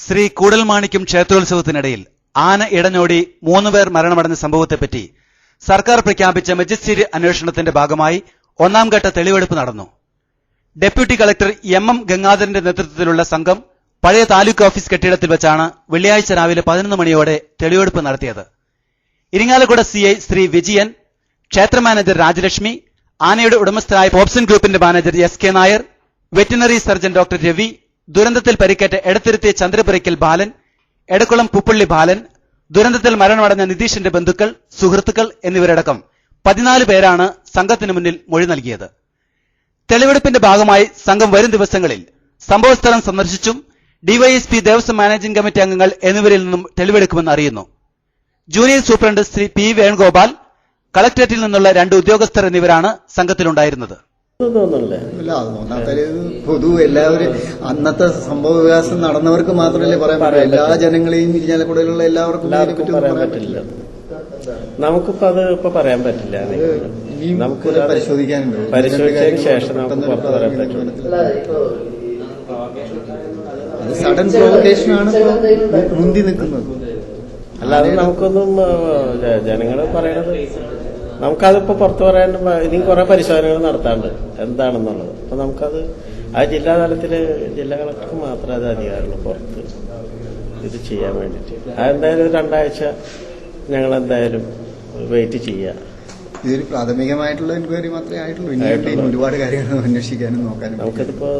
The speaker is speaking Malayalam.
ശ്രീ കൂടൽമാണിക്യം ക്ഷേത്രോത്സവത്തിനിടയിൽ ആന ഇടഞ്ഞോടി 3 പേർ മരണമടഞ്ഞ സംഭവത്തെപ്പറ്റി സർക്കാർ പ്രഖ്യാപിച്ച മജിസ്ട്രേറ്റ് അന്വേഷണത്തിന്റെ ഭാഗമായി 1ാം ഘട്ട തെളിവെടുപ്പ് നടന്നു. ഡെപ്യൂട്ടി കളക്ടർ എം ഗംഗാധരന്റെ നേതൃത്വത്തിലുള്ള സംഘം പഴയ താലൂക്ക് ഓഫീസ് കെട്ടിടത്തിൽ വെച്ചാണ് വെള്ളിയാഴ്ച രാവിലെ 11 മണിയോടെ തെളിവെടുപ്പ് നടത്തിയത്. ഇരിങ്ങാലക്കുട സിഐ ശ്രീ വിജയൻ, ക്ഷേത്ര മാനേജർ രാജലക്ഷ്മി, ആനയുടെ ഉടമസ്ഥനായ പോപ്സൺ ഗ്രൂപ്പിന്റെ manager S K. Nair, veterinary surgeon doctor Ravi, ദുരന്തത്തിൽ പരിക്കേറ്റ എടത്തിരുത്തി ചന്ദ്രപുരയ്ക്കൽ ബാലൻ, എടക്കുളം പുപ്പള്ളി ബാലൻ, ദുരന്തത്തിൽ മരണമടഞ്ഞ നിതീഷിന്റെ ബന്ധുക്കൾ, സുഹൃത്തുക്കൾ എന്നിവരടക്കം 14 പേരാണ് സംഘത്തിന് മുന്നിൽ മൊഴി നൽകിയത്. തെളിവെടുപ്പിന്റെ ഭാഗമായി സംഘം വരും ദിവസങ്ങളിൽ സംഭവസ്ഥലം സന്ദർശിച്ചും ഡിവൈഎസ്പി, ദേവസ്വം മാനേജിംഗ് കമ്മിറ്റി അംഗങ്ങൾ എന്നിവരിൽ നിന്നും തെളിവെടുക്കുമെന്ന് അറിയുന്നു. Junior superintendent Shri P Venugopal, കളക്ടറേറ്റിൽ നിന്നുള്ള 2 ഉദ്യോഗസ്ഥർ എന്നിവരാണ് സംഘത്തിലുണ്ടായിരുന്നത്. പൊതു എല്ലാവരും അന്നത്തെ സംഭവ വികാസം നടന്നവർക്ക് മാത്രമല്ലേ പറയാൻ പറ്റൂ. എല്ലാ ജനങ്ങളെയും ഇരിഞ്ഞാലക്കുടയിലുള്ള എല്ലാവർക്കും പറയാൻ പറ്റില്ല. നമുക്കിപ്പോ അത് പറയാൻ പറ്റില്ല. നമുക്ക് പരിശോധിക്കാനുണ്ട്. പരിശോധിച്ചതിന് ശേഷം നമുക്ക് പുറത്തു പറയാൻ പറ്റില്ല. അത് സഡൻ പ്രൊവക്കേഷനാണ് മുന്തി നിൽക്കുന്നത്. അല്ലാതെ നമുക്കൊന്നും ജനങ്ങൾ പറയണത് നമുക്കതിപ്പോ പുറത്തു പറയാൻ ഇനിയും കുറെ പരിശോധനകൾ നടത്താണ്ട് എന്താണെന്നുള്ളത്. അപ്പൊ നമുക്കത് ആ ജില്ലാ തലത്തില് ജില്ലാ കളക്ടർക്ക് മാത്രമേ അത് അധികാരമുള്ളൂ പുറത്ത് ഇത് ചെയ്യാൻ വേണ്ടിട്ട്. അതെന്തായാലും 2 ആഴ്ച ഞങ്ങൾ എന്തായാലും വെയിറ്റ് ചെയ്യാം. ഇതൊരു പ്രാഥമികമായിട്ടുള്ള എൻക്വയറി മാത്രമേ ആയിട്ടുള്ളൂ. ഇനി ഒരുപാട് കാര്യങ്ങൾ അന്വേഷിക്കാനും നോക്കാനും നമുക്കിതിപ്പോ